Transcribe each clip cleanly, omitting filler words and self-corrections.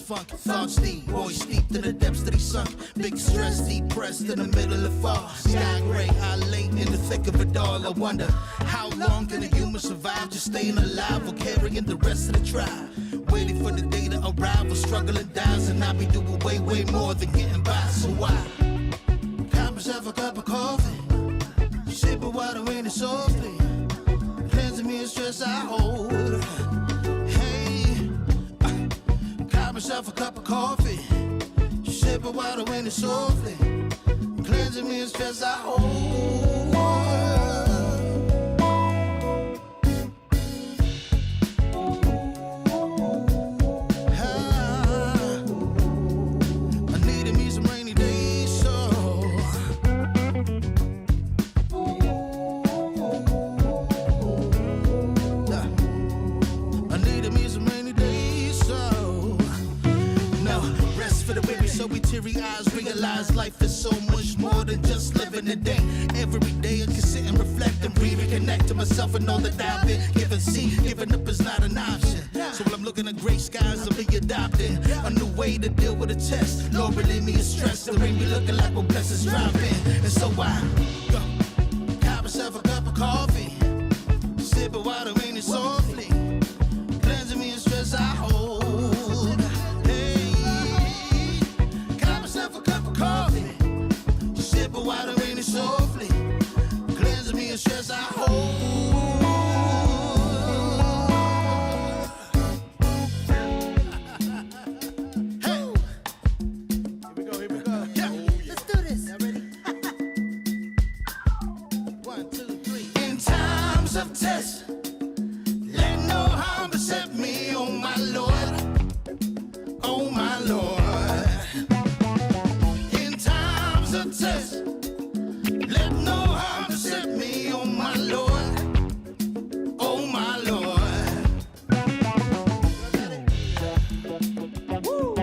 funk, thoughts deep, boys steeped in the depths that he sunk. Big stress, depressed in the middle of fall. Sky gray, I late in the thick of it all. I wonder, how long can a human survive just staying alive or carrying the rest of the tribe? Waiting for the day to arrive or struggling dies, and I be doing way, way more than getting by. So why? Got myself a cup of coffee, sip of water in it softly, cleansing me of stress I hold. Hey, got myself a cup of coffee, sip of water in it softly, cleansing me of stress I hold. Realize life is so much more than just living a day. Every day I can sit and reflect and breathe and connect to myself and know that I've been given. See, giving up is not an option. So when I'm looking at gray skies, I'll be adopting a new way to deal with a test. Lord, relieve me of stress, the rain be looking like when blessings drop in. And so I got myself a cup of coffee, sip of water, rain it softly, cleansing me of stress I hold. Coffee, sip of water in it softly, cleanse me of stress I hold. Hey, here we go. Yeah, let's do this. Y'all ready? 1, 2, 3. In times of test, let no harm beset me, oh my Lord, oh my Lord. Test. Let no harm beset me, oh my Lord, oh my Lord. Woo.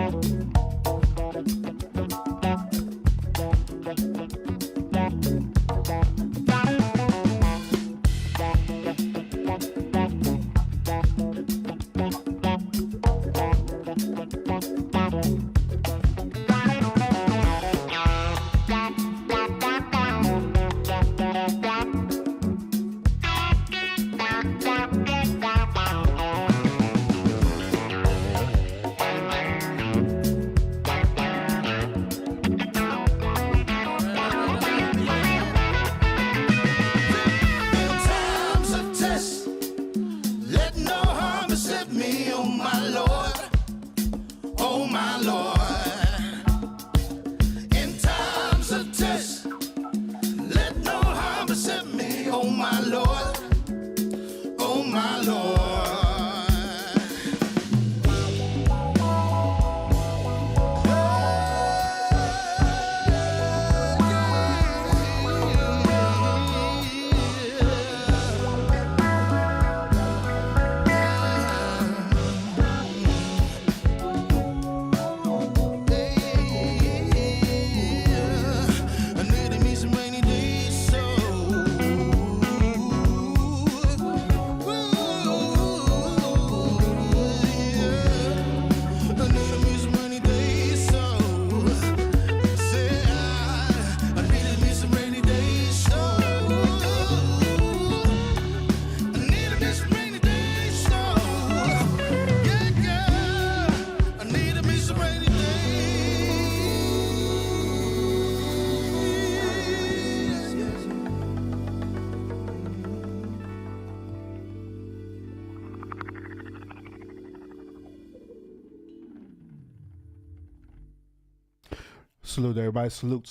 Salute everybody. Salute.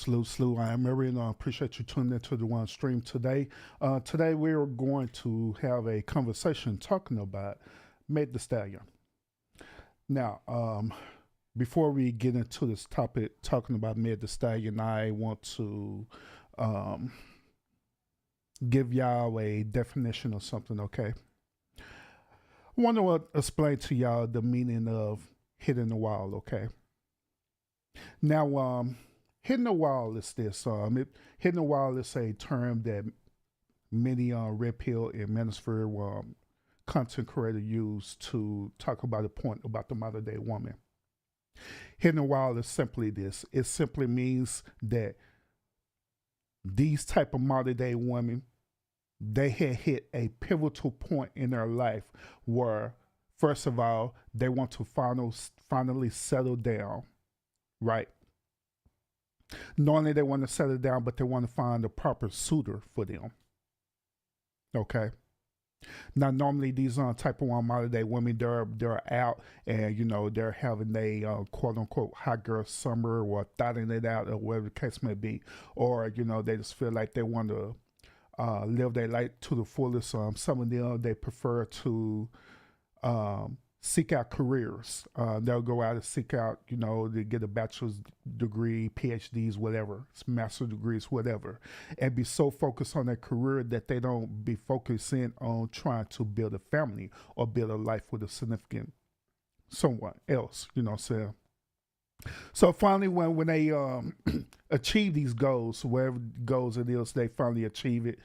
I am Mary and I appreciate you tuning into the one stream today. Today we're going to have a conversation talking about Megan Thee Stallion. Now, before we get into this topic talking about Megan Thee Stallion, I want to give y'all a definition of something, okay? I want to explain to y'all the meaning of hitting the wall, okay? Now, hitting the wall is this. Hitting the wall is a term that many red pill and manosphere content creators use to talk about a point about the modern day woman. Hitting the wall is simply this. It simply means that these type of modern day women, they had hit a pivotal point in their life where, first of all, they want to finally settle down, right? Normally they want to settle down, but they want to find the proper suitor for them. Okay. Now, normally these type of one modern day women, they're out and they're having a quote unquote hot girl summer or thotting it out or whatever the case may be, or they just feel like they want to live their life to the fullest. Some of them, they prefer to seek out careers. They'll go out and seek out, to get a bachelor's degree, PhDs, whatever, master's degrees, whatever, and be so focused on their career that they don't be focusing on trying to build a family or build a life with a significant someone else, you know what I'm saying? So finally, when they achieve these goals, whatever goals it is, they finally achieve it.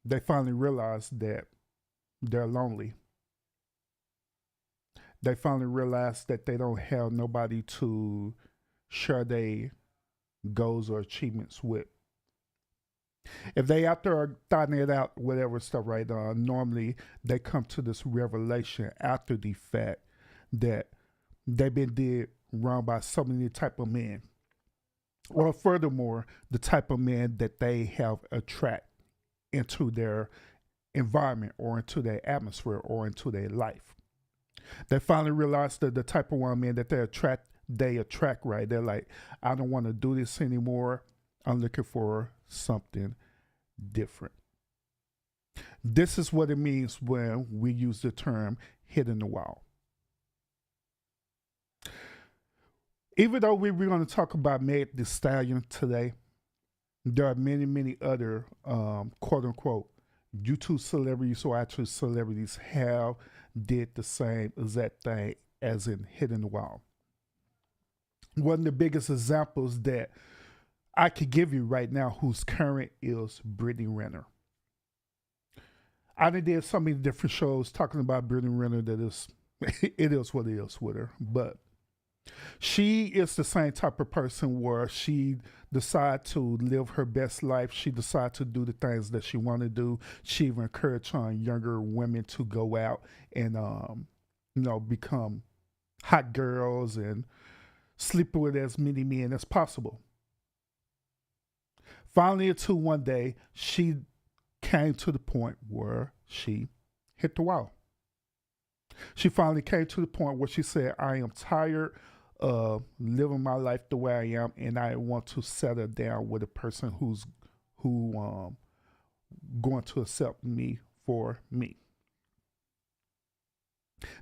They finally realize that they're lonely. They finally realize that they don't have nobody to share their goals or achievements with. If they out there thotting it out, whatever stuff, right? Normally they come to this revelation after the fact that they've been did wrong by so many type of men. Or furthermore, the type of men that they have attract into their environment or into their atmosphere or into their life. They finally realize that the type of woman that they attract, right? They're like, I don't want to do this anymore. I'm looking for something different. This is what it means when we use the term hitting the wall. Even though we're going to talk about Megan Thee Stallion today, there are many, many other quote unquote YouTube celebrities or actual celebrities have did the same exact thing as in hitting the wall. One of the biggest examples that I could give you right now who's current is Brittany Renner. I did so many different shows talking about Brittany Renner that is, it is what it is with her, but she is the same type of person where she decide to live her best life. She decide to do the things that she want to do. She even encourage younger women to go out and, become hot girls and sleep with as many men as possible. Finally, until one day, she came to the point where she hit the wall. She finally came to the point where she said, I am tired of living my life the way I am, and I want to settle down with a person who's going to accept me for me.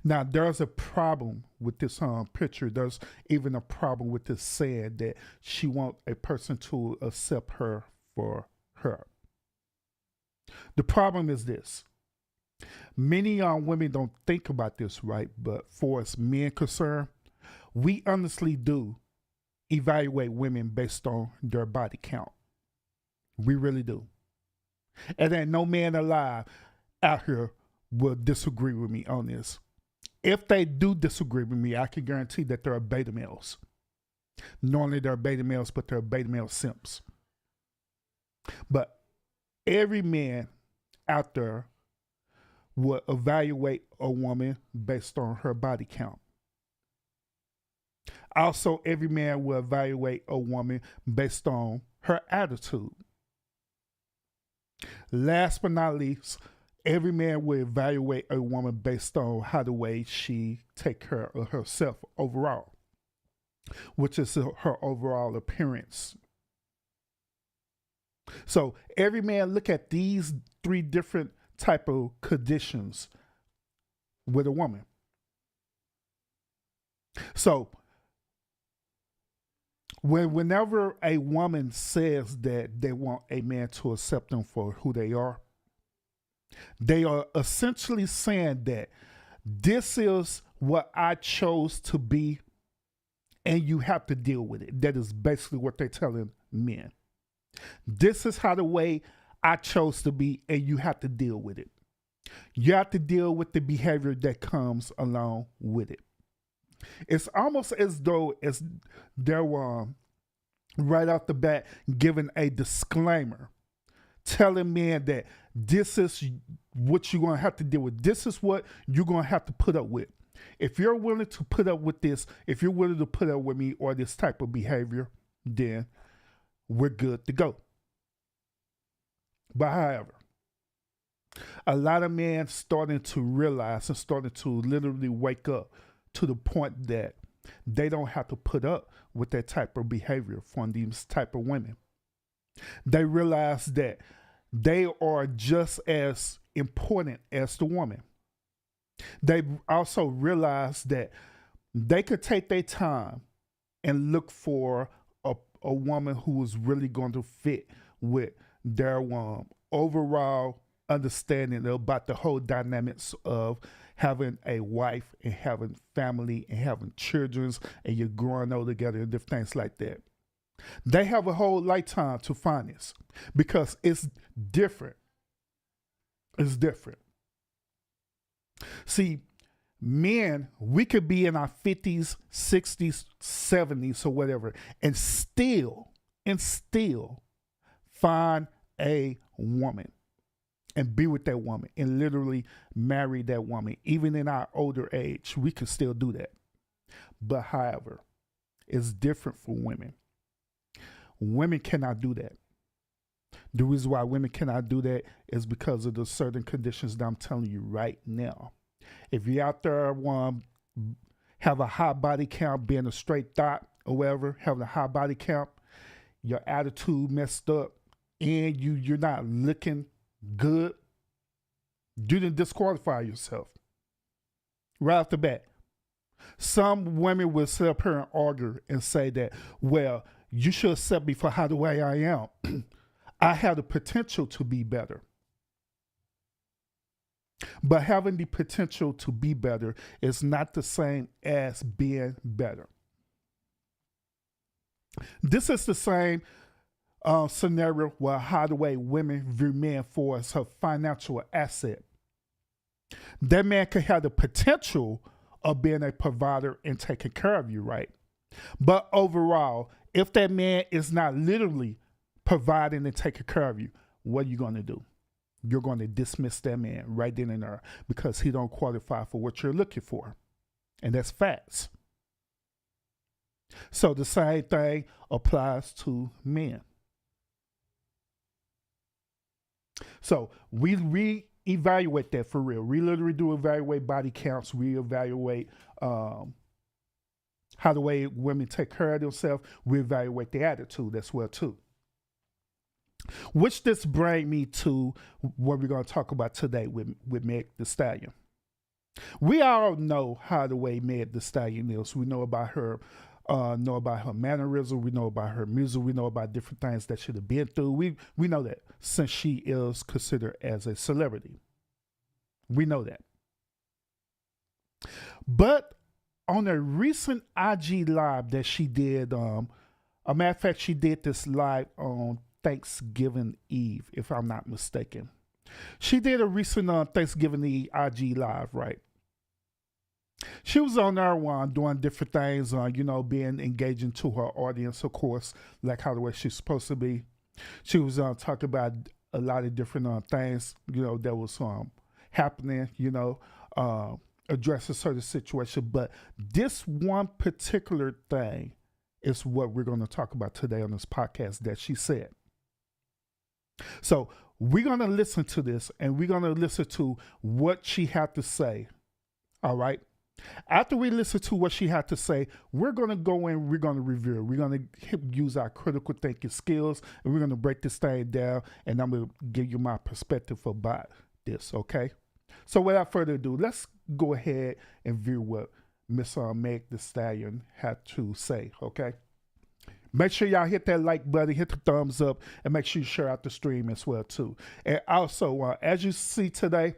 Now, there's a problem with this picture. There's even a problem with this saying that she wants a person to accept her for her. The problem is this. Many young women don't think about this, right? But for us men concerned, we honestly do evaluate women based on their body count. We really do. And then no man alive out here will disagree with me on this. If they do disagree with me, I can guarantee that there are beta males. Not only there are beta males, but there are beta male simps. But every man out there will evaluate a woman based on her body count. Also, every man will evaluate a woman based on her attitude. Last but not least, every man will evaluate a woman based on how the way she take care of herself overall, which is her overall appearance. So every man look at these three different type of conditions with a woman. So whenever a woman says that they want a man to accept them for who they are essentially saying that this is what I chose to be and you have to deal with it. That is basically what they're telling men. This is how the way I chose to be and you have to deal with it. You have to deal with the behavior that comes along with it. It's almost as though they're right off the bat giving a disclaimer, telling men that this is what you're going to have to deal with. This is what you're going to have to put up with. If you're willing to put up with this, if you're willing to put up with me or this type of behavior, then we're good to go. But however, a lot of men starting to realize and starting to literally wake up to the point that they don't have to put up with that type of behavior from these type of women. They realize that they are just as important as the woman. They also realize that they could take their time and look for a woman who is really going to fit with their overall understanding about the whole dynamics of having a wife and having family and having children and you're growing old together and different things like that. They have a whole lifetime to find this because it's different. It's different. See, men, we could be in our 50s, 60s, 70s, or whatever, and still find a woman and be with that woman and literally marry that woman. Even in our older age, we can still do that. But however, it's different for women. Women cannot do that. The reason why women cannot do that is because of the certain conditions that I'm telling you right now. If you're out there have a high body count, being a straight thought or whatever, having a high body count, your attitude messed up, and you're not looking good, you didn't disqualify yourself right off the bat. Some women will sit up here and argue and say that, well, you should accept me for how the way I am. I have the potential to be better. But having the potential to be better is not the same as being better. This is the same scenario where how the way women view men for as her financial asset. That man could have the potential of being a provider and taking care of you, right? But overall, if that man is not literally providing and taking care of you, what are you going to do? You're going to dismiss that man right then and there because he don't qualify for what you're looking for. And that's facts. So the same thing applies to men. So we reevaluate that for real. We literally do evaluate body counts. We evaluate how the way women take care of themselves. We evaluate the attitude as well too. Which this brings me to what we're going to talk about today with Megan Thee Stallion. We all know how the way Megan Thee Stallion is. We know about her mannerism. We know about her music. We know about different things that she have been through. We know that since she is considered as a celebrity. We know that. But on a recent IG live that she did, a matter of fact, she did this live on Thanksgiving Eve, if I'm not mistaken. She did a recent Thanksgiving Eve IG live, right? She was on there doing different things, being engaging to her audience, of course, like how the way she's supposed to be. She was talking about a lot of different things, that was happening, addressing certain situations. But this one particular thing is what we're going to talk about today on this podcast that she said. So we're going to listen to this and we're going to listen to what she had to say. All right. After we listen to what she had to say, we're going to go in, we're going to review. We're going to use our critical thinking skills and we're going to break this thing down and I'm going to give you my perspective about this. Okay. So without further ado, let's go ahead and view what Miss Megan Thee Stallion had to say. Okay. Make sure y'all hit that like button, hit the thumbs up, and make sure you share out the stream as well, too. And also, as you see today,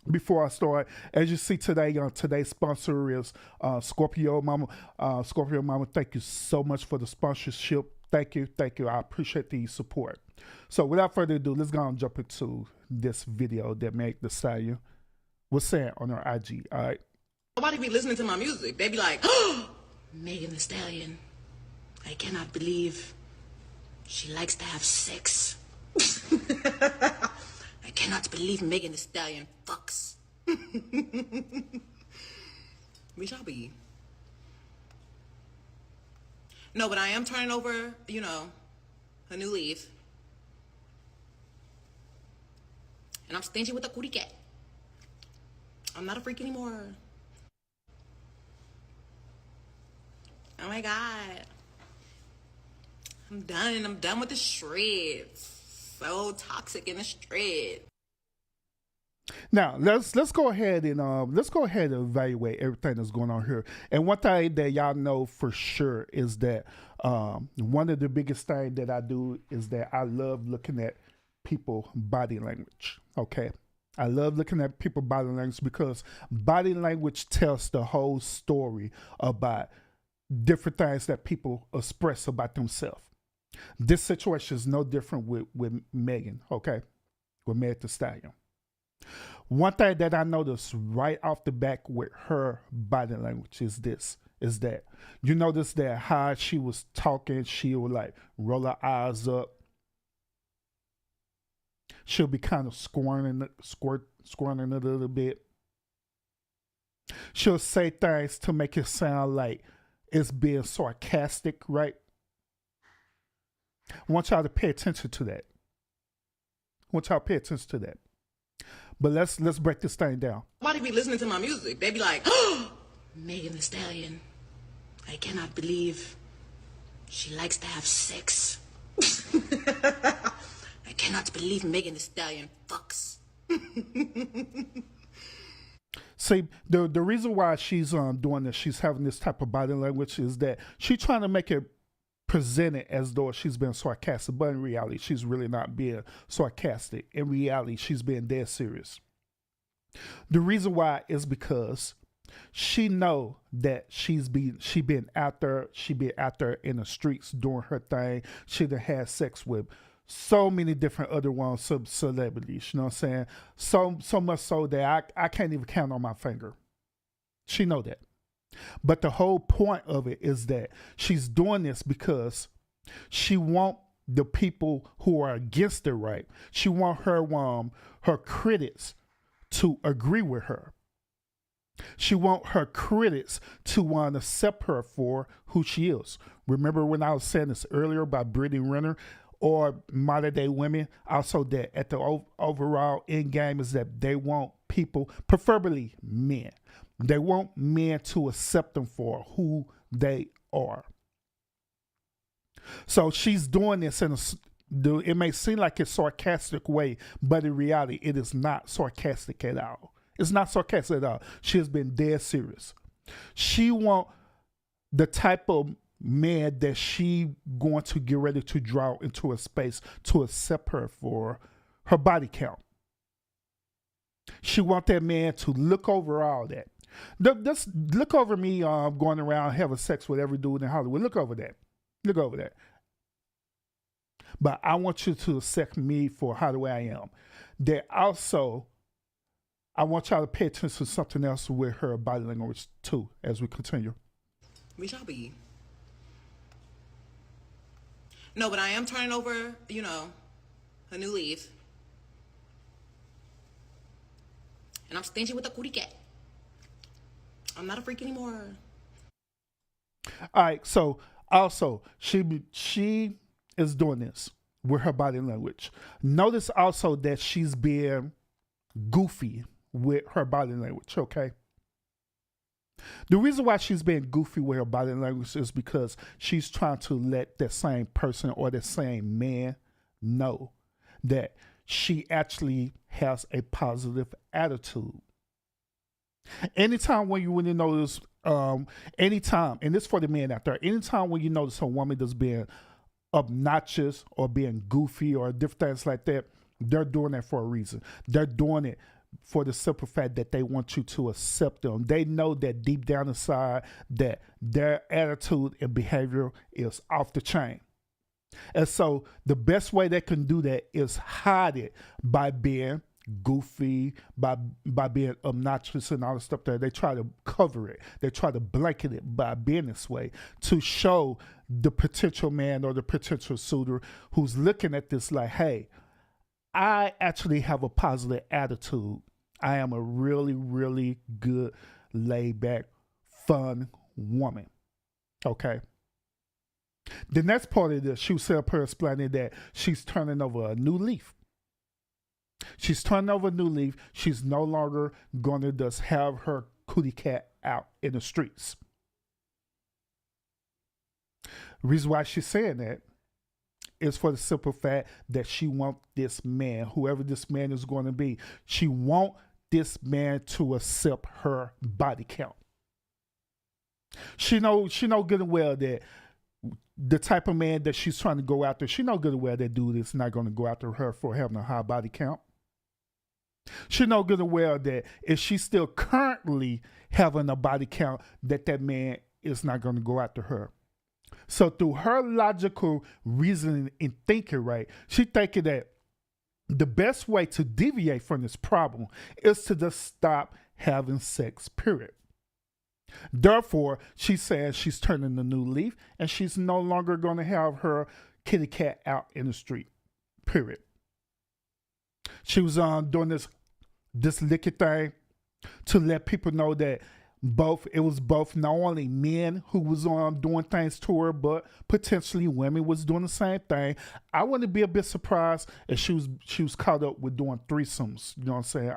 before I start, as you see today, today's sponsor is Scorpio Mama. Scorpio Mama, thank you so much for the sponsorship. Thank you. I appreciate the support. So without further ado, let's go and jump into this video that Megan Thee Stallion was saying on her IG. All right. Nobody be listening to my music. They be like, oh, Megan Thee Stallion. I cannot believe she likes to have sex. I cannot believe Megan Thee Stallion fucks. We shall be. No, but I am turning over, a new leaf. And I'm stingy with a cootie cat. I'm not a freak anymore. Oh my God. I'm done. I'm done with the shreds. So toxic in the street. Now let's go ahead and evaluate everything that's going on here. And one thing that y'all know for sure is that one of the biggest things that I do is that I love looking at people body language. Okay. I love looking at people body language because body language tells the whole story about different things that people express about themselves. This situation is no different with Megan, okay? With Megan Thee Stallion. One thing that I noticed right off the back with her body language is that you notice that how she was talking, she would like roll her eyes up. She'll be kind of squirming a little bit. She'll say things to make it sound like it's being sarcastic, right? I want y'all to pay attention to that. But let's break this thing down. Nobody be listening to my music. They be like, oh, Megan Thee Stallion. I cannot believe she likes to have sex. I cannot believe Megan Thee Stallion fucks. See, the reason why she's doing this, she's having this type of body language is that she's trying to make it presented as though she's been sarcastic, but in reality, she's really not being sarcastic. In reality, she's being dead serious. The reason why is because she know that she been out there in the streets doing her thing. She done had sex with so many different other celebrities, you know what I'm saying? So much so that I can't even count on my finger. She know that. But the whole point of it is that she's doing this because she want the people who are against her, right? She want her critics to agree with her. She want her critics to want to accept her for who she is. Remember when I was saying this earlier about Brittany Renner or modern day women? Also that at the overall end game is that they want people, preferably men. They want men to accept them for who they are. So she's doing this it may seem like it's sarcastic way, but in reality, it is not sarcastic at all. It's not sarcastic at all. She has been dead serious. She want the type of man that she going to get ready to draw into a space to accept her for her body count. She want that man to look over all that. Just look over me going around having sex with every dude in Hollywood. Look over that. But I want you to accept me for how the way I am. That also, I want y'all to pay attention to something else with her body language too as we continue. We shall be. No, but I am turning over, a new leaf. And I'm stingy with a cootie cat. I'm not a freak anymore. All right, so also she is doing this with her body language. Notice also that she's being goofy with her body language, okay? The reason why she's being goofy with her body language is because she's trying to let that same person or that same man know that she actually has a positive attitude. Anytime when you notice, anytime, and this for the men out there, anytime when you notice a woman that's being obnoxious or being goofy or different things like that, they're doing that for a reason. They're doing it for the simple fact that they want you to accept them. They know that deep down inside that their attitude and behavior is off the chain. And so the best way they can do that is hide it by being goofy, by being obnoxious and all the stuff there. They try to cover it. They try to blanket it by being this way to show the potential man or the potential suitor who's looking at this like, hey, I actually have a positive attitude. I am a really, really good, laid back, fun woman. Okay. The next part of this, she was up here explaining that she's turning over a new leaf. She's turning over a new leaf. She's no longer going to just have her cootie cat out in the streets. The reason why she's saying that is for the simple fact that she wants this man, whoever this man is going to be, she wants this man to accept her body count. She know good and well that the type of man that she's trying to go after, she know good and well that dude is not going to go after her for having a high body count. She know good and well that if she's still currently having a body count, that man is not going to go after her. So through her logical reasoning and thinking, right, she thinking that the best way to deviate from this problem is to just stop having sex, period. Therefore, she says she's turning a new leaf and she's no longer going to have her kitty cat out in the street, period. She was doing this licky thing to let people know that it was both not only men who was doing things to her, but potentially women was doing the same thing. I wouldn't be a bit surprised if she was caught up with doing threesomes. You know what I'm saying?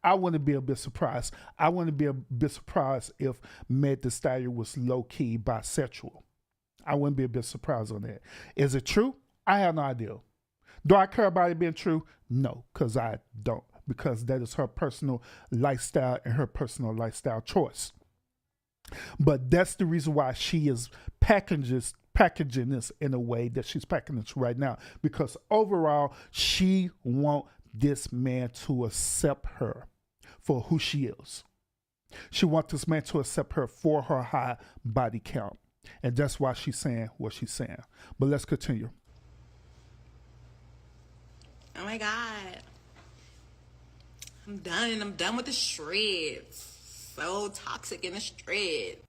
I wouldn't be a bit surprised. I wouldn't be a bit surprised if Megan Thee Stallion was low-key bisexual. I wouldn't be a bit surprised on that. Is it true? I have no idea. Do I care about it being true? No, because I don't. Because that is her personal lifestyle and her personal lifestyle choice. But that's the reason why she is packaging this in a way that she's packaging this right now. Because overall, she wants this man to accept her for who she is. She wants this man to accept her for her high body count. And that's why she's saying what she's saying. But let's continue. Oh my God. I'm done. I'm done with the streets. So toxic in the street.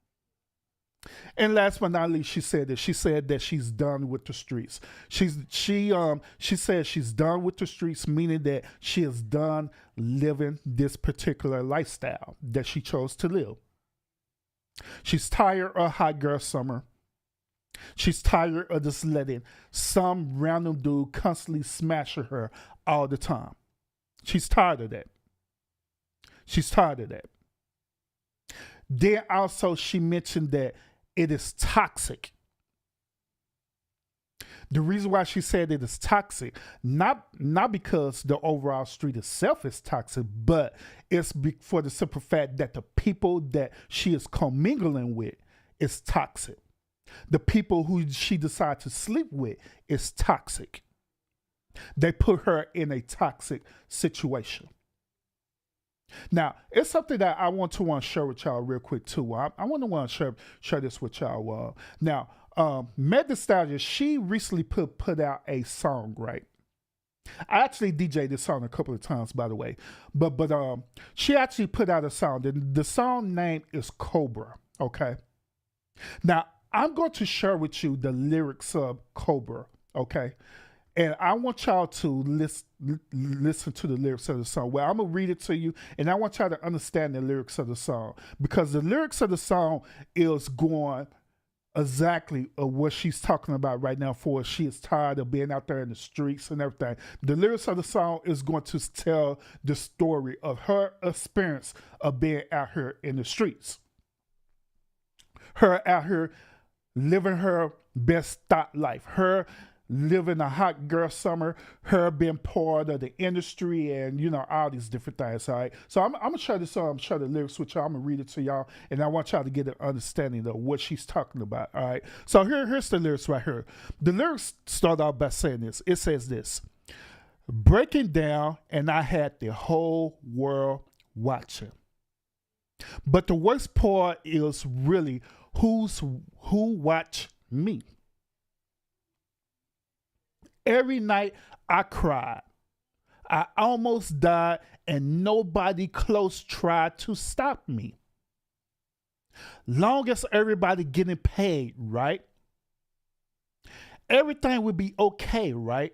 And last but not least, she said that she's done with the streets. She said she's done with the streets, meaning that she is done living this particular lifestyle that she chose to live. She's tired of hot girl summer. She's tired of just letting some random dude constantly smash her all the time. She's tired of that. She's tired of that. Then also she mentioned that it is toxic. The reason why she said it is toxic, not because the overall street itself is toxic, but it's for the simple fact that the people that she is commingling with is toxic. The people who she decides to sleep with is toxic. They put her in a toxic situation. Now, it's something that I want to share with y'all real quick too. I want to share this with y'all. Now, Megan Thee Stallion, she recently put out a song, right? I actually DJed this song a couple of times, by the way. But she actually put out a song. The song name is Cobra, okay? Now, I'm going to share with you the lyrics of Cobra, okay? And I want y'all to listen to the lyrics of the song. Well, I'm going to read it to you, and I want y'all to understand the lyrics of the song. Because the lyrics of the song is going exactly what she's talking about right now for. She is tired of being out there in the streets and everything. The lyrics of the song is going to tell the story of her experience of being out here in the streets. Her out here living her best thought life. Her living a hot girl summer, her being part of the industry, and all these different things. All right, so I'm gonna share this song, share the lyrics with y'all. I'm gonna read it to y'all, and I want y'all to get an understanding of what she's talking about. All right, so here's the lyrics right here. The lyrics start out by saying this. It says this: breaking down, and I had the whole world watching. But the worst part is really who watched me. Every night I cried. I almost died and nobody close tried to stop me. Long as everybody getting paid, right? Everything would be okay, right?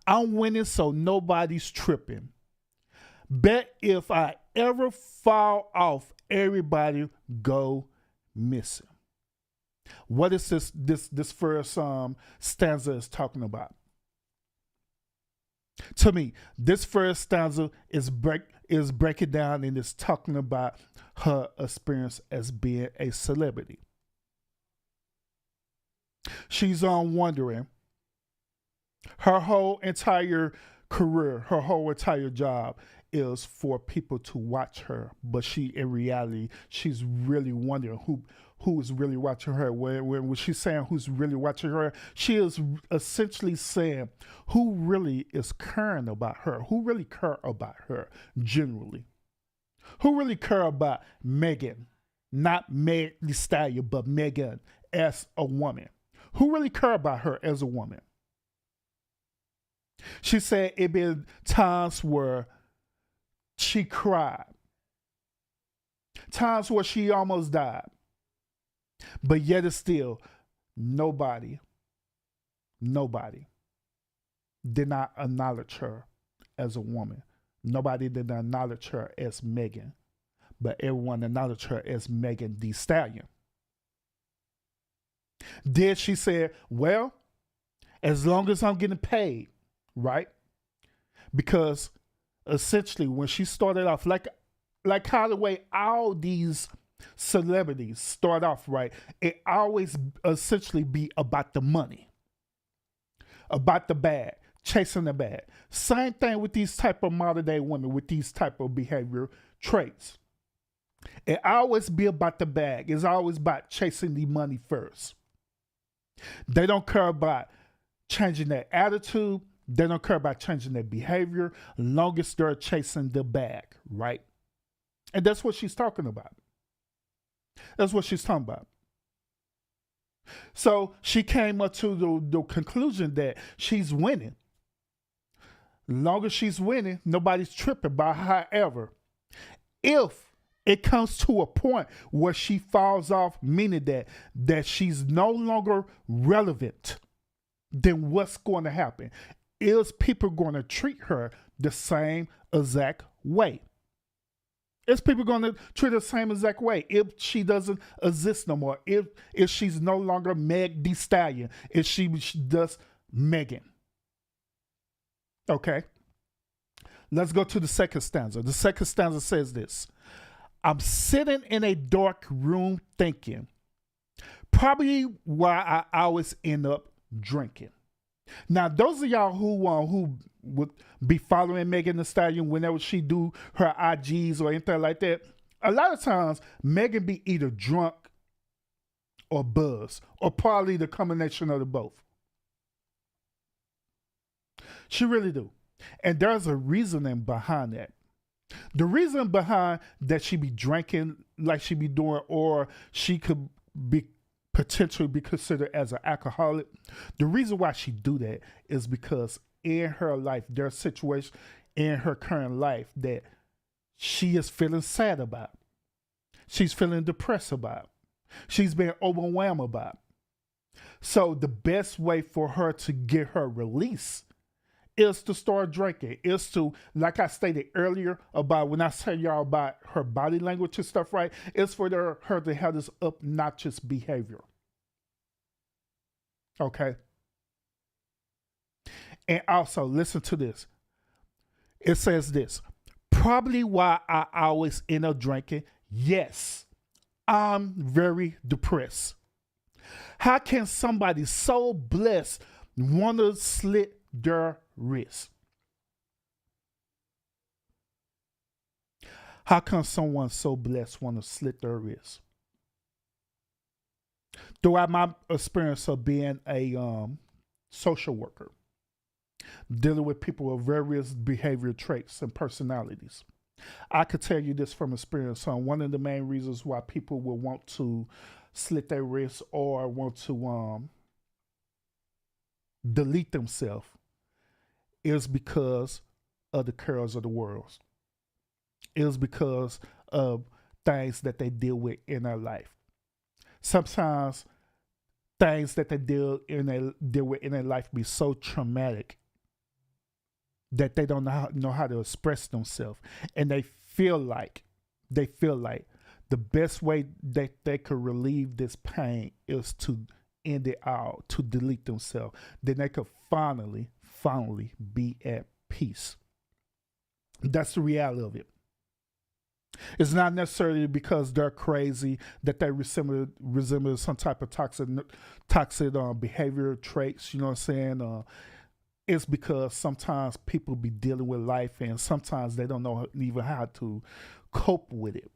I'm winning, so nobody's tripping. Bet if I ever fall off, everybody go missing. What is this first stanza is talking about? To me, this first stanza is breaking down and is talking about her experience as being a celebrity. She's wondering, her whole entire career, her whole entire job is for people to watch her, but in reality, she's really wondering who is really watching her. When she's saying who's really watching her, she is essentially saying who really is caring about her, who really care about her generally, who really care about Megan, not Megan Thee Stallion, but Megan as a woman, who really care about her as a woman. She said it been times where she cried, times where she almost died, but yet it's still nobody did not acknowledge her as a woman. Nobody did not acknowledge her as Megan, but everyone acknowledged her as Megan Thee Stallion. Then she said, well, as long as I'm getting paid, right? Because essentially when she started off, like how the way all these celebrities start off, right? It always essentially be about the money, about the bag, chasing the bag. Same thing with these type of modern day women with these type of behavior traits. It always be about the bag. It's always about chasing the money first. They don't care about changing their attitude. They don't care about changing their behavior, long as they're chasing the bag, right? And that's what she's talking about. That's what she's talking about. So she came up to the conclusion that she's winning. Long as she's winning, nobody's tripping. But however, if it comes to a point where she falls off, meaning that she's no longer relevant, then what's going to happen? Is people going to treat her the same exact way? Is people going to treat her the same exact way if she doesn't exist no more? If she's no longer Meg Thee Stallion, if she does Megan? Okay. Let's go to the second stanza. The second stanza says this: I'm sitting in a dark room thinking, probably why I always end up drinking. Now, those of y'all who would be following Megan Thee Stallion whenever she do her IGs or anything like that, a lot of times Megan be either drunk or buzzed, or probably the combination of the both. She really do. And there's a reasoning behind that. The reason behind that she be drinking like she be doing, or she could be potentially be considered as an alcoholic, the reason why she do that is because in her life, there's a situation in her current life that she is feeling sad about. She's feeling depressed about. She's been overwhelmed about. So the best way for her to get her release is to start drinking, is to, like I stated earlier about when I said y'all about her body language and stuff, right? It's for her to have this obnoxious behavior. Okay? And also, listen to this. It says this: probably why I always end up drinking. Yes, I'm very depressed. How can somebody so blessed want to slit their wrist? How can someone so blessed want to slit their wrist? Throughout my experience of being a social worker, dealing with people with various behavior traits and personalities, I could tell you this from experience. One of the main reasons why people will want to slit their wrists or want to delete themselves is because of the cares of the world. Is because of things that they deal with in their life. Sometimes things that they deal with in their life be so traumatic that they don't know how to express themselves, and they feel like the best way that they could relieve this pain is to end it all, to delete themselves. Then they could finally be at peace. That's the reality of it. It's not necessarily because they're crazy that they resemble some type of toxic behavior traits. You know what I'm saying? It's because sometimes people be dealing with life and sometimes they don't know even how to cope with it.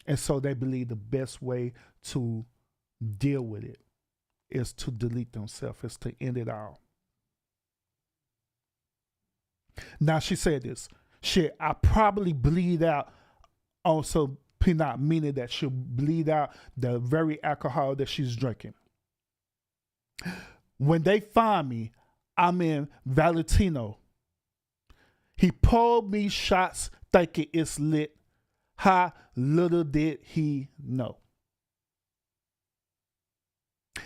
And so they believe the best way to deal with it is to delete themselves, is to end it all. Now she said this, shit, I probably bleed out on some peanut, meaning that she'll bleed out the very alcohol that she's drinking. When they find me, I'm in Valentino. He pulled me shots thinking it's lit. How little did he know.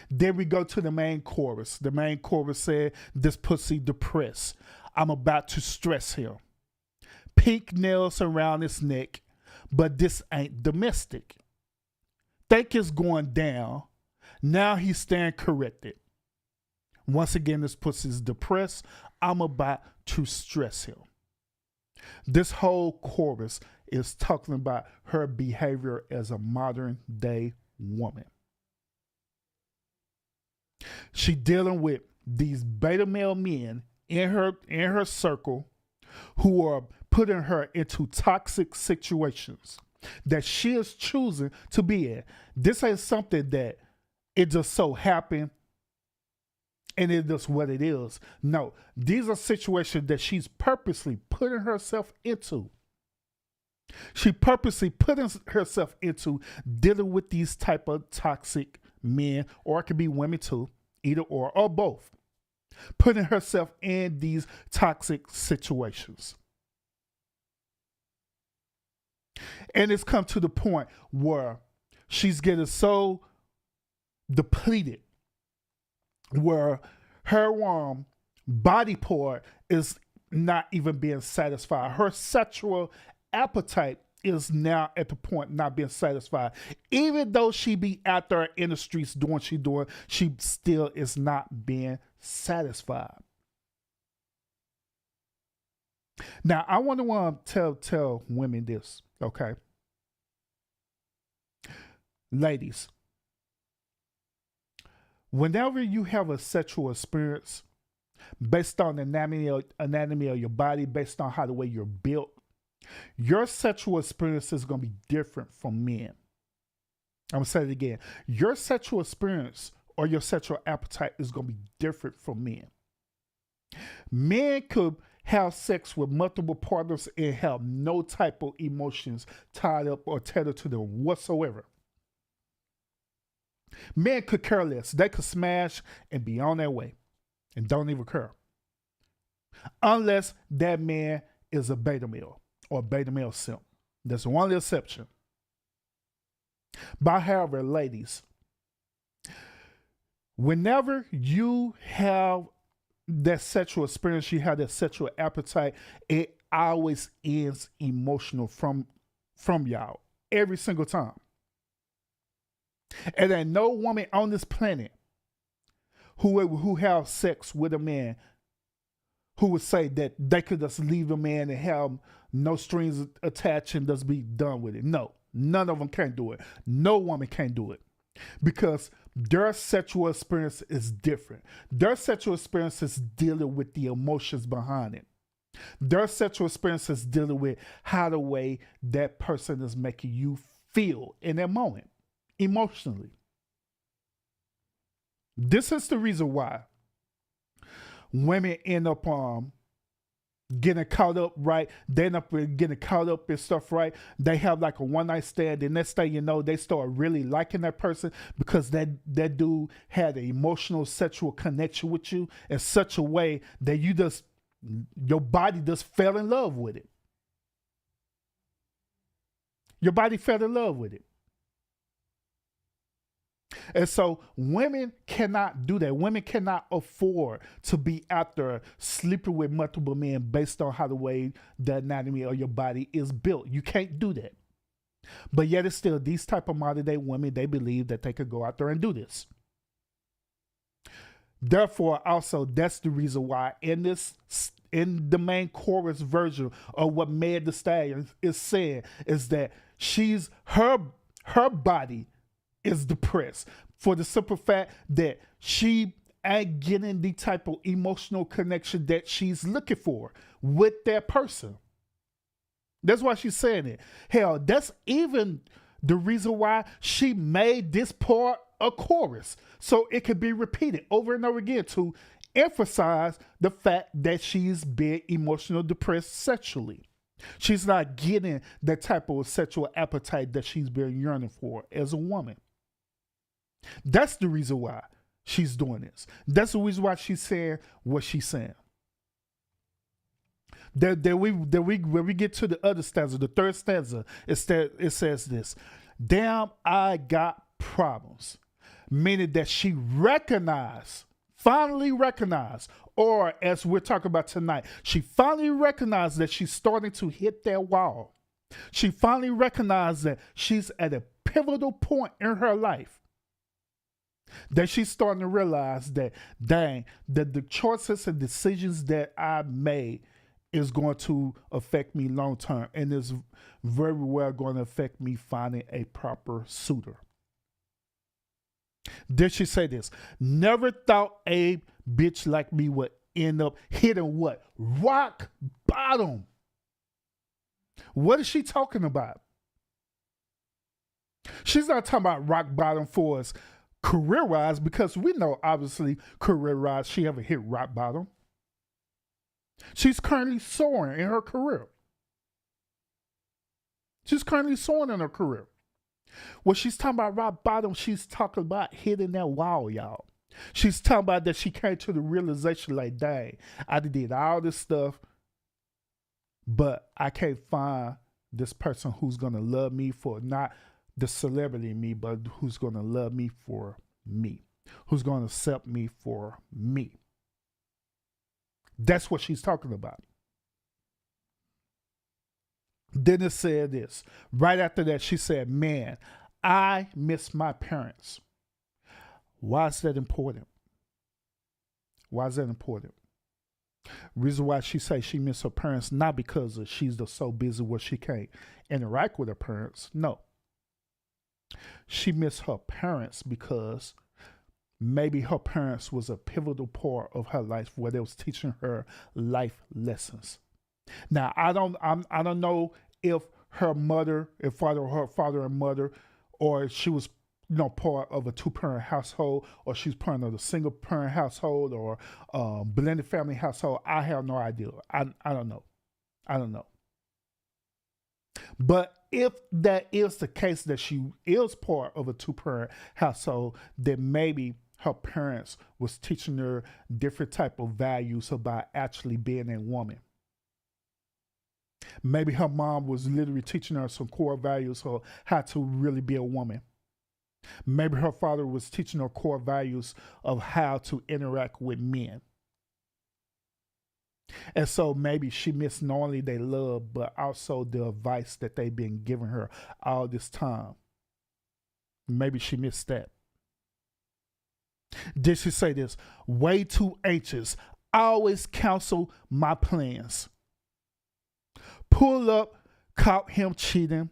Then we go to the main chorus. The main chorus said, this pussy depressed. I'm about to stress him. Pink nails around his neck, but this ain't domestic. Think it's going down. Now he's staying corrected. Once again, this pussy's depressed. I'm about to stress him. This whole chorus is talking about her behavior as a modern day woman. She dealing with these beta male men in her circle who are putting her into toxic situations that she is choosing to be in. This ain't something that it just so happened and it is what it is. No, these are situations that she's purposely putting herself into. She purposely putting herself into dealing with these type of toxic men, or it could be women too, either or both. Putting herself in these toxic situations. And it's come to the point where she's getting so depleted where her body part is not even being satisfied. Her sexual appetite is now at the point not being satisfied. Even though she be out there in the streets doing what she doing, she still is not being satisfied. Now, I want to tell women this, okay? Ladies, whenever you have a sexual experience based on the anatomy of your body, based on how the way you're built, your sexual experience is going to be different from men. I'm going to say it again. Your sexual experience or your sexual appetite is going to be different from men. Men could have sex with multiple partners and have no type of emotions tied up or tethered to them whatsoever. Men could care less. They could smash and be on their way and don't even care. Unless that man is a beta male or a beta male simp. That's the only exception. But however, ladies, whenever you have that sexual experience, you have that sexual appetite, it always ends emotional from y'all every single time. And there ain't no woman on this planet who have sex with a man who would say that they could just leave a man and have no strings attached and just be done with it. No, none of them can do it. No woman can do it because their sexual experience is different. Their sexual experience is dealing with the emotions behind it. Their sexual experience is dealing with how the way that person is making you feel in that moment. Emotionally. This is the reason why women end up getting caught up, right? They end up getting caught up in stuff, right? They have like a one night stand. The next thing you know, they start really liking that person because that dude had an emotional sexual connection with you in such a way that you just Your body just fell in love with it. Your body fell in love with it. And so women cannot do that. Women cannot afford to be out there sleeping with multiple men based on how the way the anatomy of your body is built. You can't do that. But yet it's still these type of modern day women, they believe that they could go out there and do this. Therefore, also, that's the reason why in the main chorus version of what Megan Thee Stallion is saying is that her body is depressed for the simple fact that she ain't getting the type of emotional connection that she's looking for with that person. That's why she's saying it. Hell, that's even the reason why she made this part a chorus, so it could be repeated over and over again to emphasize the fact that she's being emotional depressed sexually. She's not getting the type of sexual appetite that she's been yearning for as a woman. That's the reason why she's doing this. That's the reason why she's saying what she's saying. When we get to the other stanza, the third stanza, it says this: damn, I got problems. Meaning that she finally recognized, or as we're talking about tonight, she finally recognized that she's starting to hit that wall. She finally recognized that she's at a pivotal point in her life. That she's starting to realize that, dang, that the choices and decisions that I made is going to affect me long term, and is very well going to affect me finding a proper suitor. Did she say this? Never thought a bitch like me would end up hitting what? Rock bottom. What is she talking about? She's not talking about rock bottom for us career-wise, because we know obviously career-wise she haven't hit rock bottom. She's currently soaring in her career. When she's talking about rock bottom, she's talking about hitting that wall, y'all. She's talking about that she came to the realization like, dang, I did all this stuff, but I can't find this person who's going to love me for not the celebrity in me, but who's going to love me for me, who's going to accept me for me. That's what she's talking about. Then it said this. Right after that, she said, man, I miss my parents. Why is that important? Reason why she say she miss her parents, not because she's just so busy where she can't interact with her parents. No. She miss her parents because maybe her parents was a pivotal part of her life where they was teaching her life lessons. Now, I don't know if her father and mother, or she was part of a two-parent household, or she's part of a single-parent household, or blended family household. I have no idea. I don't know. But if that is the case, that she is part of a two-parent household, then maybe her parents was teaching her different type of values about actually being a woman. Maybe her mom was literally teaching her some core values of how to really be a woman. Maybe her father was teaching her core values of how to interact with men. And so maybe she missed not only their love, but also the advice that they've been giving her all this time. Maybe she missed that. Did she say this? Way too anxious. Always cancel my plans. Pull up, caught him cheating.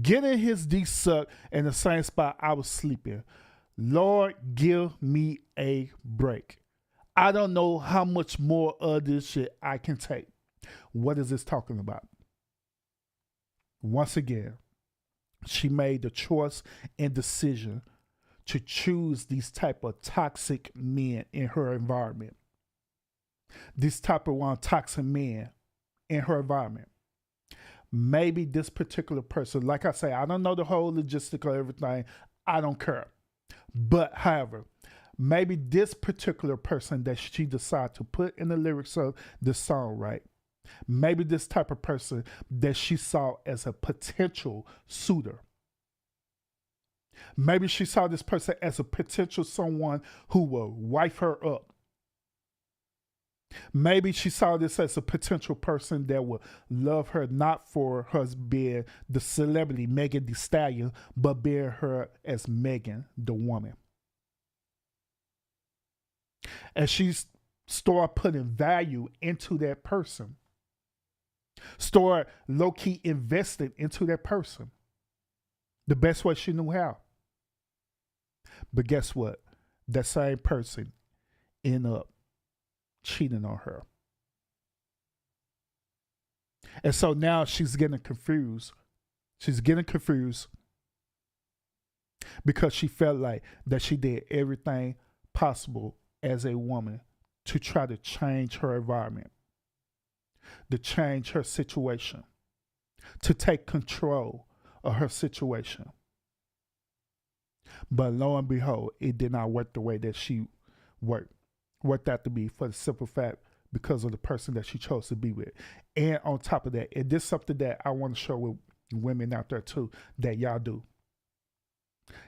Getting his D sucked in the same spot I was sleeping. Lord, give me a break. I don't know how much more of this shit I can take. What is this talking about? Once again, she made the choice and decision to choose these type of toxic men in her environment. These type of toxic men in her environment. Maybe this particular person, like I say, I don't know the whole logistic of everything. I don't care. But however, maybe this particular person that she decided to put in the lyrics of the song, right? Maybe this type of person that she saw as a potential suitor. Maybe she saw this person as a potential someone who will wife her up. Maybe she saw this as a potential person that would love her not for her being the celebrity Megan Thee Stallion, but being her as Megan, the woman. And she started putting value into that person. Start low-key investing into that person the best way she knew how. But guess what? That same person ended up cheating on her. And so now she's getting confused. She's getting confused because she felt like that she did everything possible as a woman to try to change her environment, to change her situation, to take control of her situation. But lo and behold, it did not work the way that she worked out to be, for the simple fact because of the person that she chose to be with. And on top of that, and this is something that I want to show with women out there too, that y'all do.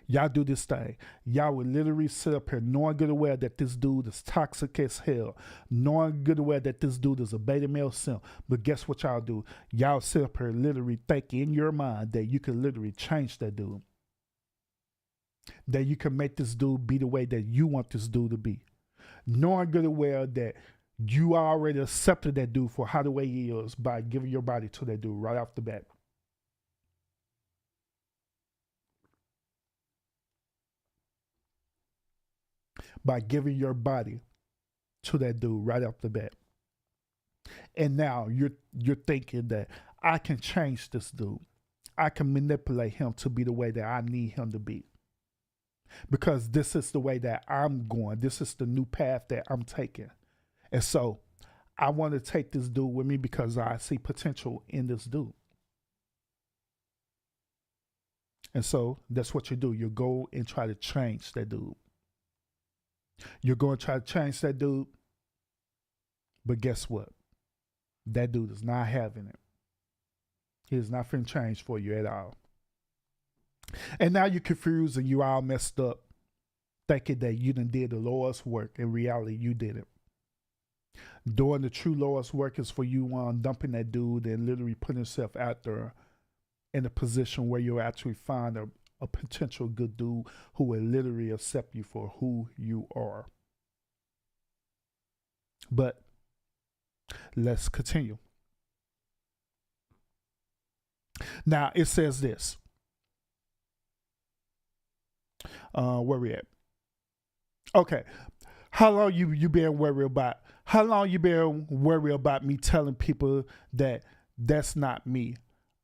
Y'all do this thing. Y'all would literally sit up here knowing good and well that this dude is toxic as hell, knowing good and well that this dude is a beta male simp. But guess what y'all do? Y'all sit up here literally thinking in your mind that you can literally change that dude. That you can make this dude be the way that you want this dude to be. Knowing good and well that you already accepted that dude for how the way he is by giving your body to that dude right off the bat. By giving your body to that dude right off the bat. And now you're thinking that I can change this dude. I can manipulate him to be the way that I need him to be. Because this is the way that I'm going. This is the new path that I'm taking. And so I want to take this dude with me because I see potential in this dude. And so that's what you do. You go and try to change that dude. You're going to try to change that dude. But guess what? That dude is not having it. He is not finna change for you at all. And now you're confused and you all messed up, thinking that you done did the Lord's work. In reality, you didn't. Doing the true Lord's work is for you dumping that dude and literally putting yourself out there in a position where you actually find a potential good dude who will literally accept you for who you are. But let's continue. Now it says this. Where we at? Okay. How long you been worried about? How long you been worried about me telling people that that's not me?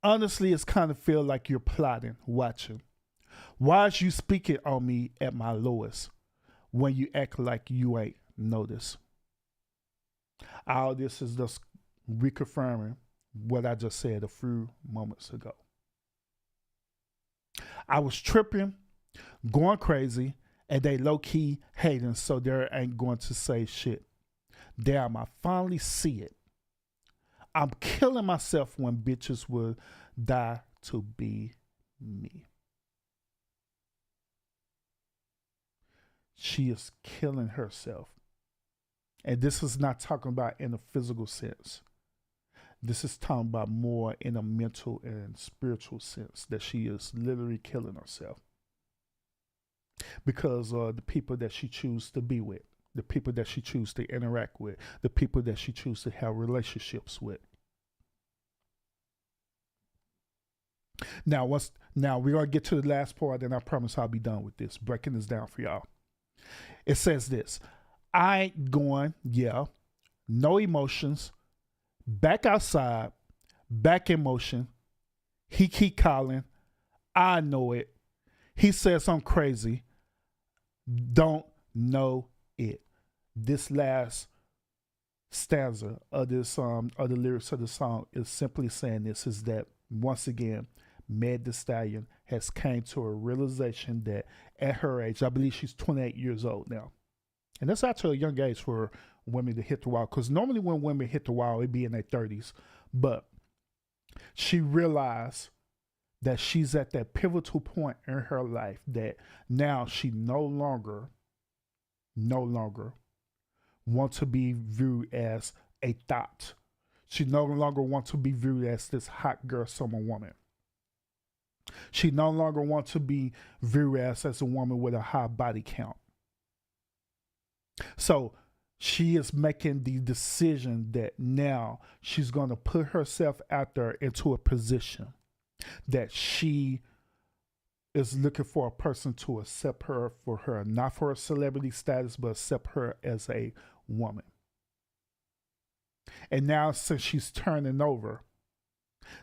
Honestly, it's kind of feel like you're plotting, watching. Why is you speaking on me at my lowest when you act like you ain't noticed? All this is just reconfirming what I just said a few moments ago. I was tripping, going crazy, and they low-key hating, so they ain't going to say shit. Damn, I finally see it. I'm killing myself when bitches would die to be me. She is killing herself. And this is not talking about in a physical sense. This is talking about more in a mental and spiritual sense, that she is literally killing herself. Because the people that she chooses to be with, the people that she chooses to interact with, the people that she chooses to have relationships with. Now we're going to get to the last part, and I promise I'll be done with this, breaking this down for y'all. It says this: I ain't going, no emotions, back outside, back in motion. He keep calling, I know it. He says I'm crazy, don't know it. This last stanza of this of the lyrics of the song is simply saying this, is that once again, Meg Thee Stallion has came to a realization that at her age, I believe she's 28 years old now. And that's actually a young age for women to hit the wall. Because normally when women hit the wall, it'd be in their 30s. But she realized that she's at that pivotal point in her life that now she no longer want to be viewed as a thought. She no longer wants to be viewed as this hot girl summer woman. She no longer wants to be viewed as a woman with a high body count. So she is making the decision that now she's going to put herself out there into a position that she is looking for a person to accept her for her, not for a celebrity status, but accept her as a woman. And now since she's turning over,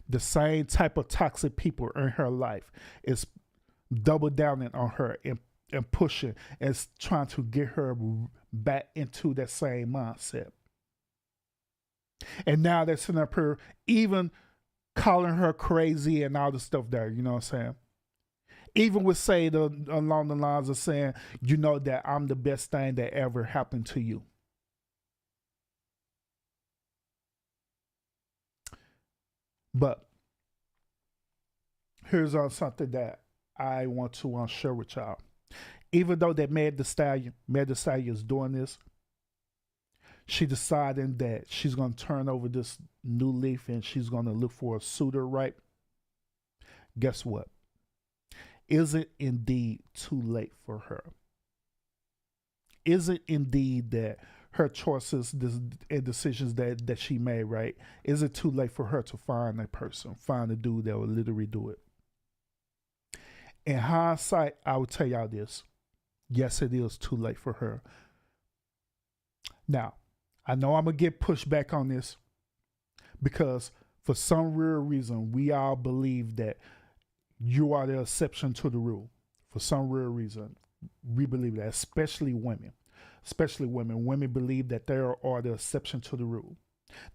the same type of toxic people in her life is double downing on her and pushing and trying to get her back into that same mindset. And now they're sitting up here even calling her crazy and all the stuff there, you know what I'm saying? Even with along the lines of saying, you know, that I'm the best thing that ever happened to you. But here's something that I want to share with y'all. Even though that Megan Thee Stallion is doing this, she decided that she's going to turn over this new leaf and she's going to look for a suitor, right? Guess what? Is it indeed too late for her? Is it indeed that her choices and decisions that she made, right? Is it too late for her to find a person, find a dude that will literally do it? In hindsight, I would tell y'all this. Yes, it is too late for her. Now, I know I'm going to get pushed back on this because for some real reason, we all believe that you are the exception to the rule. For some real reason, we believe that, especially women. Especially women. Women believe that they are the exception to the rule.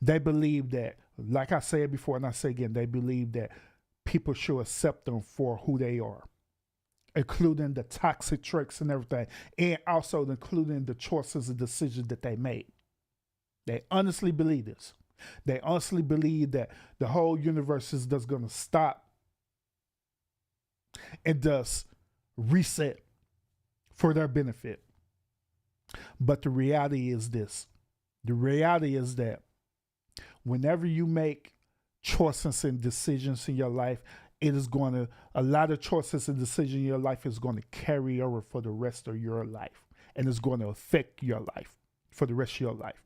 They believe that, like I said before and I say again, they believe that people should accept them for who they are, including the toxic traits and everything, and also including the choices and decisions that they made. They honestly believe this. They honestly believe that the whole universe is just going to stop and thus reset for their benefit. But the reality is this. The reality is that whenever you make choices and decisions in your life, a lot of choices and decisions in your life is going to carry over for the rest of your life. And it's going to affect your life for the rest of your life.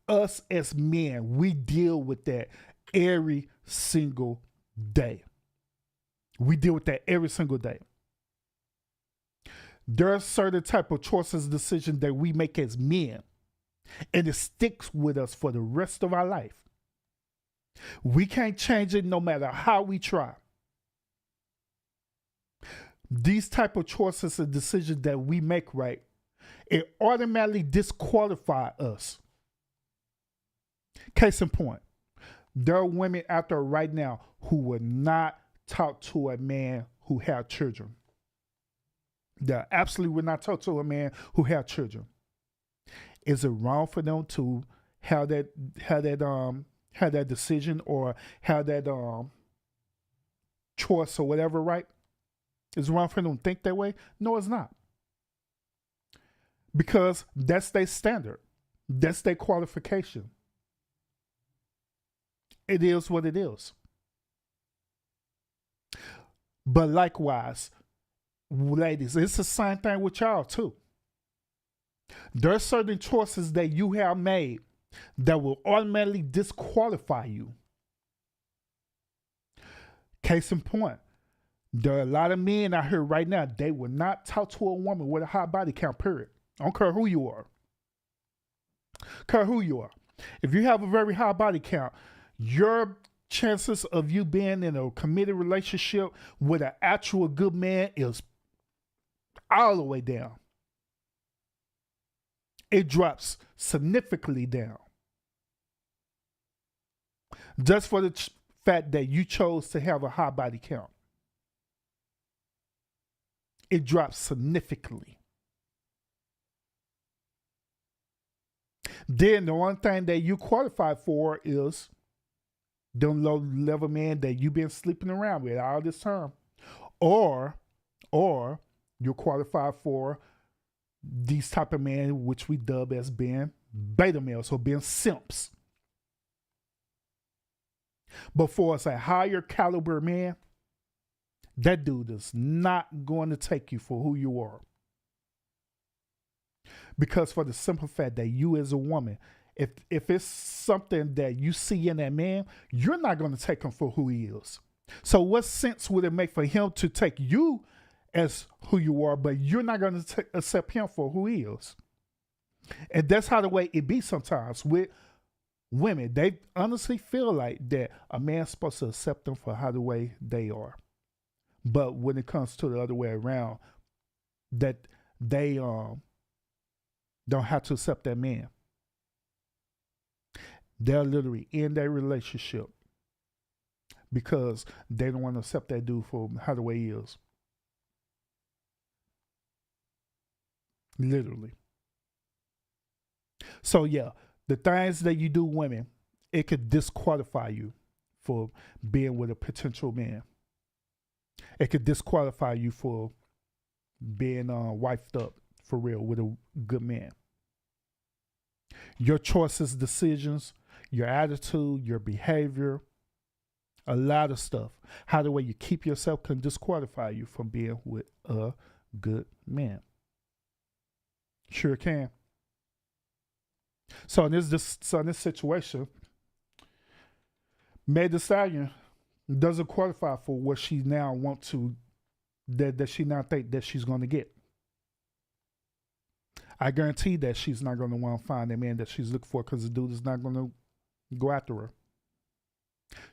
Us as men, we deal with that every single day. We deal with that every single day. There are certain type of choices, decisions that we make as men, and it sticks with us for the rest of our life. We can't change it no matter how we try. These type of choices and decisions that we make, right, it automatically disqualify us. Case in point, there are women out there right now who would not talk to a man who had children. They absolutely would not talk to a man who had children. Is it wrong for them to have that decision or have that choice or whatever, right? Is it wrong for them to think that way? No, it's not. Because that's their standard. That's their qualification. It is what it is. But likewise, ladies, it's the same thing with y'all too. There are certain choices that you have made that will automatically disqualify you. Case in point, there are a lot of men out here right now, they will not talk to a woman with a high body count, period. I don't care who you are. Care who you are. If you have a very high body count, your chances of you being in a committed relationship with an actual good man is all the way down. It drops significantly down. Just for the fact that you chose to have a high body count. It drops significantly. Then the one thing that you qualify for is them low level men that you've been sleeping around with all this time. Or you're qualified for these type of men, which we dub as being beta males or being simps. But for us, a higher caliber man, that dude is not going to take you for who you are. Because for the simple fact that you as a woman, if it's something that you see in that man, you're not going to take him for who he is. So what sense would it make for him to take you as who you are, but you're not going to accept him for who he is? And that's how the way it be sometimes with women. They honestly feel like that a man's supposed to accept them for how the way they are. But when it comes to the other way around, that they don't have to accept that man. They're literally in their relationship because they don't want to accept that dude for how the way he is. Literally. So yeah, the things that you do, women, it could disqualify you for being with a potential man. It could disqualify you for being wifed up for real with a good man. Your choices, decisions, your attitude, your behavior, a lot of stuff. How the way you keep yourself can disqualify you from being with a good man. Sure can. So in this situation, Megan Thee Stallion doesn't qualify for what she now wants to, that she now think that she's going to get. I guarantee that she's not going to want to find that man that she's looking for because the dude is not going to go after her.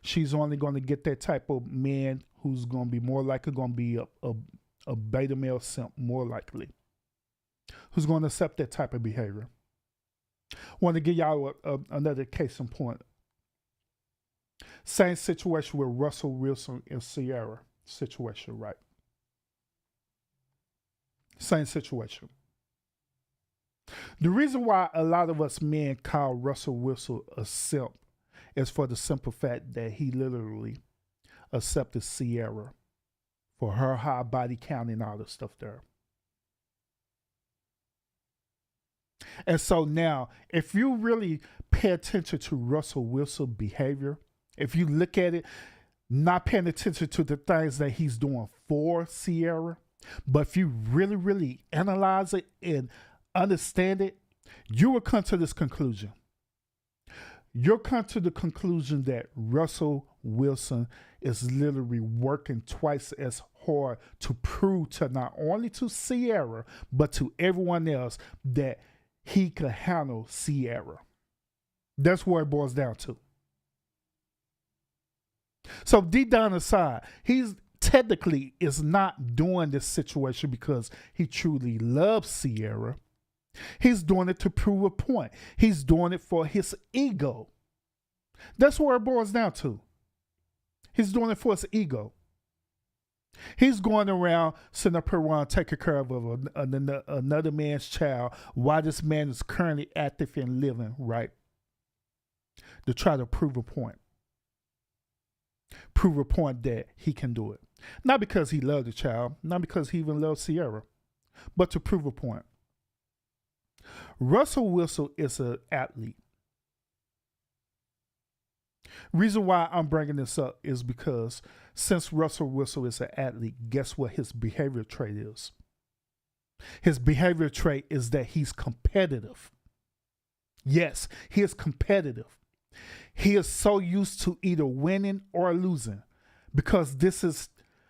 She's only going to get that type of man who's going to be more likely going to be a beta male simp, more likely, who's going to accept that type of behavior. Want to give y'all another case in point. Same situation with Russell Wilson and Ciara situation, right? Same situation. The reason why a lot of us men call Russell Wilson a simp is for the simple fact that he literally accepted Ciara for her high body count and all this stuff there. And so now, if you really pay attention to Russell Wilson's behavior, if you look at it, not paying attention to the things that he's doing for Ciara, but if you really, really analyze it and understand it, you will come to this conclusion. You'll come to the conclusion that Russell Wilson is literally working twice as hard to prove to not only to Ciara, but to everyone else that he could handle Ciara. That's what it boils down to. So deep down inside, he's technically is not doing this situation because he truly loves Ciara. He's doing it to prove a point. He's doing it for his ego. That's where it boils down to. He's doing it for his ego. He's going around, sitting up here around taking care of another man's child while this man is currently active and living, right? To try to prove a point. Prove a point that he can do it. Not because he loved the child, not because he even loved Ciara, but to prove a point. Russell Wilson is an athlete. Reason why I'm bringing this up is because since Russell Wilson is an athlete, guess what his behavior trait is? His behavior trait is that he's competitive. Yes, he is competitive. He is so used to either winning or losing because this is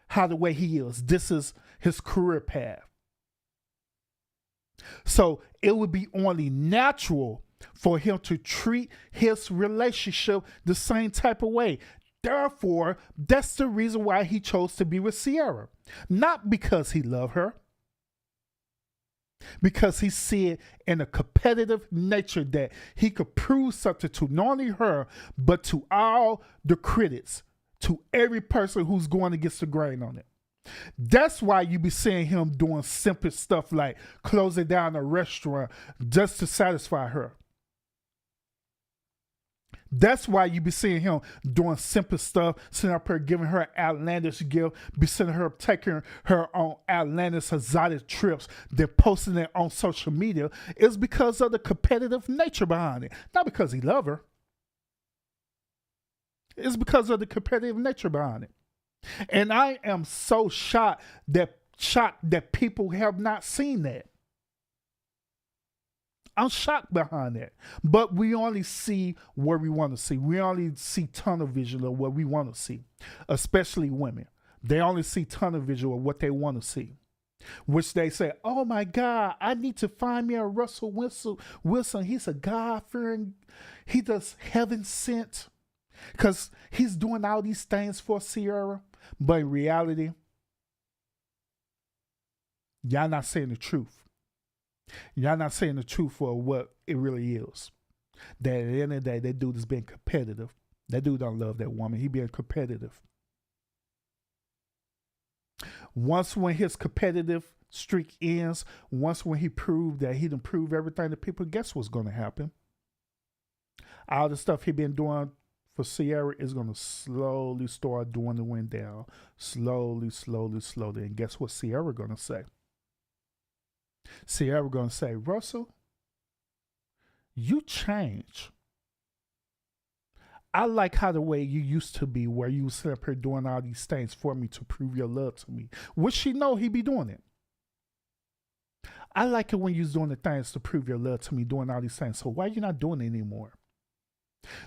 how the way he is. This is his career path. So it would be only natural for him to treat his relationship the same type of way. Therefore, that's the reason why he chose to be with Ciara. Not because he loved her. Because he see it in a competitive nature that he could prove something to not only her, but to all the critics, to every person who's going against the grain on it. That's why you be seeing him doing simple stuff like closing down a restaurant just to satisfy her. That's why you be seeing him doing simple stuff, sitting up here giving her outlandish gift, be sending her taking her on outlandish exotic trips, then posting it on social media. It's because of the competitive nature behind it. Not because he love her. It's because of the competitive nature behind it. And I am so shocked that people have not seen that. I'm shocked behind that. But we only see where we want to see. We only see tunnel vision of what we want to see, especially women. They only see tunnel vision of what they want to see, which they say, oh my God, I need to find me a Russell Wilson. He's a God-fearing, he does heaven sent because he's doing all these things for Sierra. But in reality, y'all not saying the truth. Y'all not saying the truth for what it really is. That at the end of the day, that dude is being competitive. That dude don't love that woman. He being competitive. Once when his competitive streak ends, once when he proved that he done proved everything to people, guess what's going to happen? All the stuff he been doing for Sierra is going to slowly start dwindling down. Slowly. And guess what Sierra going to say? Sierra gonna say, Russell, you change. I like how the way you used to be, where you sit up here doing all these things for me to prove your love to me. Which she know he be doing it. I like it when you're doing the things to prove your love to me, doing all these things. So why you not doing it anymore?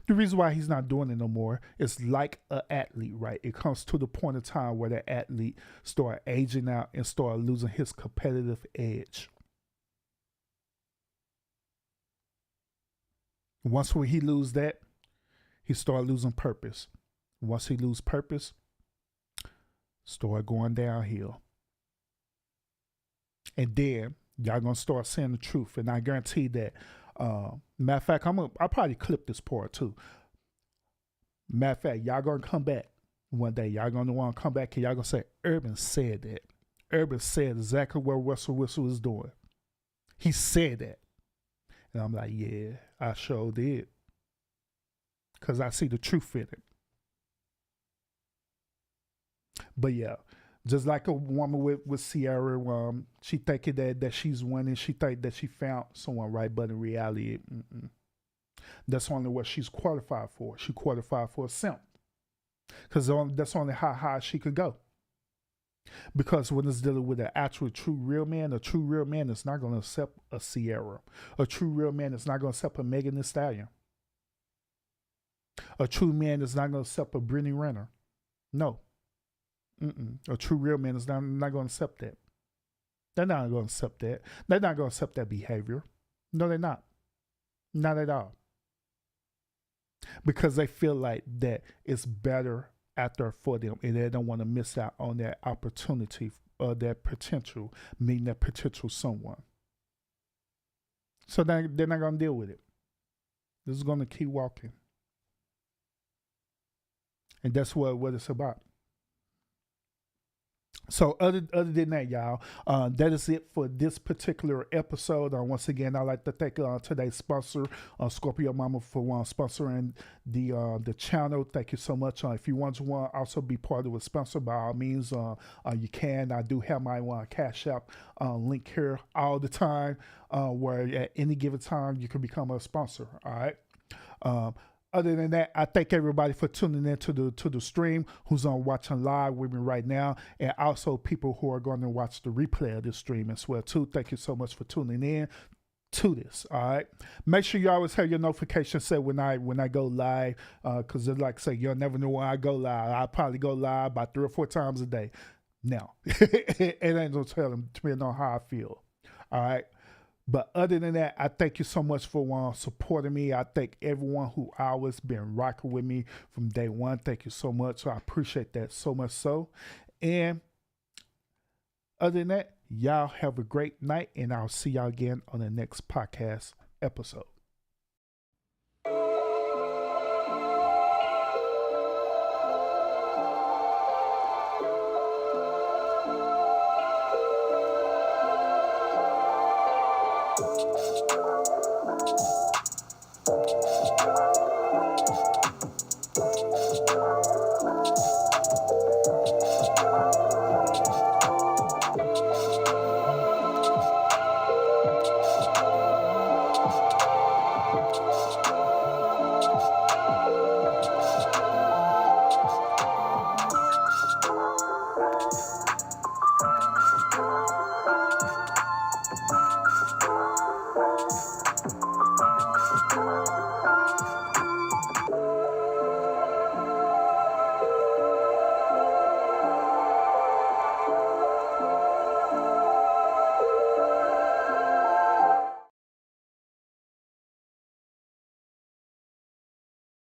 The reason why he's not doing it no more is like an athlete, right? It comes to the point of time where the athlete start aging out and start losing his competitive edge. Once when he lose that, he start losing purpose. Once he lose purpose, start going downhill. And then y'all gonna start saying the truth. And I guarantee that matter of fact, I'll probably clip this part too. Matter of fact, y'all gonna come back one day. Y'all gonna want to come back and y'all gonna say, Urban said that. Urban said exactly what Russell Wilson was doing. He said that. And I'm like, yeah, I sure did. Because I see the truth in it. But yeah, just like a woman with Sierra, she thinking that she's winning. She think that she found someone right, but in reality, that's only what she's qualified for. She qualified for a simp. Because that's only how high she could go. Because when it's dealing with an actual true real man, a true real man is not going to accept a Sierra. A true real man is not going to accept a Megan Thee Stallion. A true man is not going to accept a Brittany Renner. No. A true real man is not going to accept that. They're not going to accept that. They're not going to accept that behavior. No, they're not. Not at all. Because they feel like that it's better out there for them and they don't want to miss out on that opportunity or that potential, meeting that potential someone. So they're not going to deal with it. This is going to keep walking. And that's what it's about. So other than that, y'all, that is it for this particular episode. Once again, I'd like to thank today's sponsor, Scorpio Mama, for sponsoring the channel. Thank you so much. If you want to also be part of a sponsor, by all means, you can. I do have my Cash App link here all the time, where at any given time you can become a sponsor. All right. Other than that, I thank everybody for tuning in to the stream, who's watching live with me right now, and also people who are going to watch the replay of this stream as well too. Thank you so much for tuning in to this. All right, make sure you always have your notifications set when I go live, because like I say, you'll never know when I go live. I probably go live about 3 or 4 times a day. Now, it ain't gonna tell them to me know how I feel. All right. But other than that, I thank you so much for supporting me. I thank everyone who always been rocking with me from day one. Thank you so much. So I appreciate that so much so. And other than that, y'all have a great night, and I'll see y'all again on the next podcast episode.